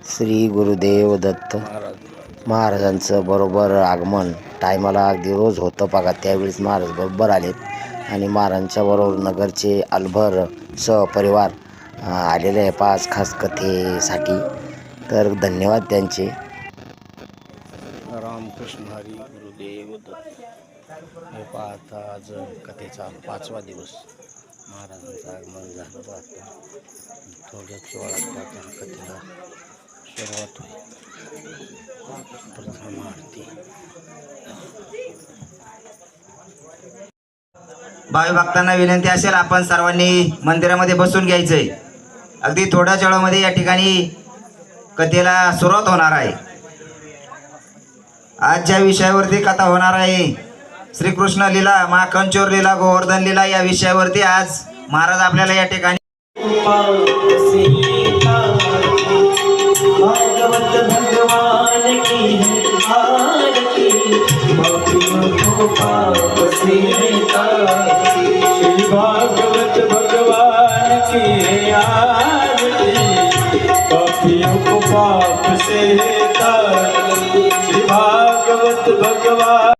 श्री गुरुदेव दत्त महाराजांचं बरोबर आगमन टायमाला अगदी रोज होतं बघा. त्यावेळेस महाराज बरोबर आलेत आणि महाराजांच्या बरोबर नगरचे अलभर सहपरिवार आलेले आहे पाच खास कथेसाठी. तर धन्यवाद त्यांचे. रामकृष्ण हरी गुरुदेव दत्त. हे पाहता आज कथेचा 5वा दिवस. महाराजांचं आगमन झालं पाहता. थोड्याच वेळात पाहता कथेला सुरुवात होईल. प्रथम आरती. भावी भक्तांना विनंती असेल आपण सर्वांनी मंदिरामध्ये बसून घ्यायचंय. अगदी थोड्याच वेळामध्ये या ठिकाणी कथेला सुरुवात होणार आहे. आज ज्या विषयावरती कथा होणार आहे श्रीकृष्ण लीला, महाकंचोर लीला, गोवर्धन लीला या विषयावरती आज महाराज आपल्याला या ठिकाणी भागवत भगवान की आरती, पाप से श्री भागवत भगवान की आरती, पापियों को पाप से श्री भागवत भगवान।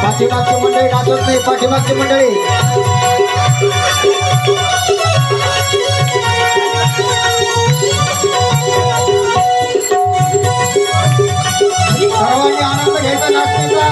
पाठीमागची मंडळी नाचत नाही. पाठीमागची मंडळी सर्वांनी आनंद घ्यायचा नाचण्याचा.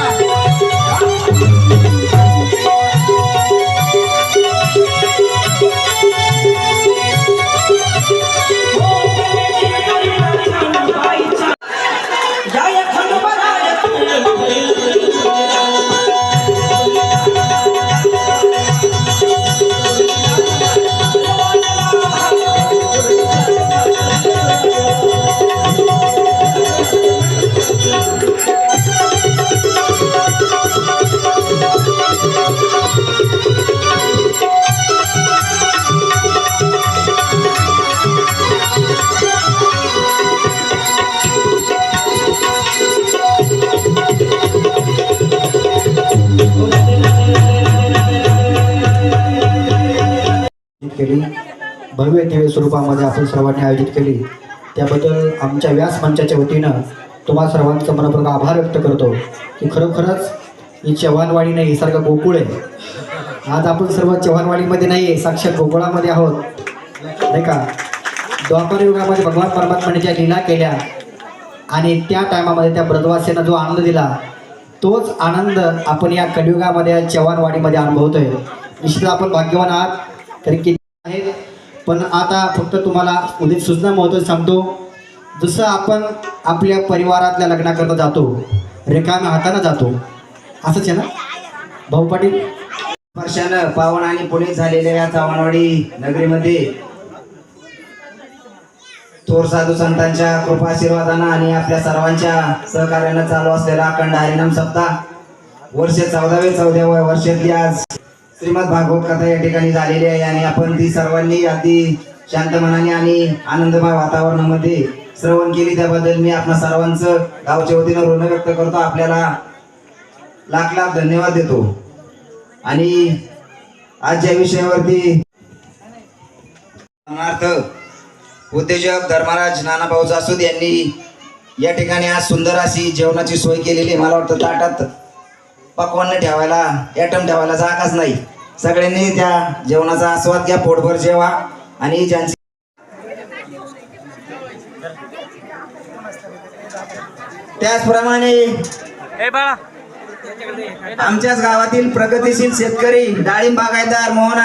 केली भव्य दिव्य स्वरूपामध्ये आपण सर्वांनी आयोजित केली त्याबद्दल आमच्या व्यास मंचाच्या वतीनं तुम्हा सर्वांचं मनपूर्वक आभार व्यक्त करतो की खरोखरच ही चव्हाणवाडी नाही, ही सारखं गोकुळ आहे. आज आपण सर्व चव्हाणवाडीमध्ये नाही आहे, साक्षात गोकुळामध्ये आहोत नाही का. द्वापर युगामध्ये भगवान परमात्म्याने ज्या लीला केल्या आणि त्या टायमामध्ये त्या ब्रजवासीयांना जो आनंद दिला, तोच आनंद आपण या कलियुगामध्ये चव्हाणवाडीमध्ये अनुभवतोय. निश्चित आपण भाग्यवान आहात, तरी किती आहेत. पण आता फक्त तुम्हाला उद्या सूचना महत्त्वाची सांगतो. जसं आपण आपल्या परिवारातल्या लग्नाकरता जातो, रिकाम्या हाताने जातो, असंच आहे ना भाऊ पाटील. वर्षानं पावन आणि पुणे झालेल्या या चव्हाणवाडी नगरीमध्ये थोर साधू संतांच्या कृपा आशीर्वादानं आणि आपल्या सर्वांच्या सहकार्यानं चालू असलेला अखंड हरिनाम सप्ताह वर्ष 14व्या वर्षातली आज श्रीमद भागवत कथा या ठिकाणी झालेली आहे. आणि आपण ती सर्वांनी अगदी शांत मनाने आणि आनंदमय वातावरणामध्ये श्रवण केली, त्याबद्दल मी आपल्या सर्वांचं गावच्या वतीनं ऋण व्यक्त करतो. आपल्याला लाख लाख धन्यवाद देतो. आणि आज ज्या विषयावरती उद्योजक धर्मराज नानाभाऊ जासूद यांनी या ठिकाणी आज सुंदर अशी जेवणाची सोय केलेली. मला वाटतं ताटात पकवान ठेवायला, ॲटम ठेवायला जागाच नाही. सगळ्यांनी त्या जेवणाचा आस्वाद घ्या, पोटभर जेवा. आणि ज्यांची त्याचप्रमाणे आमच्याच गावातील प्रगतीशील शेतकरी डाळिंब बागायतदार मोहन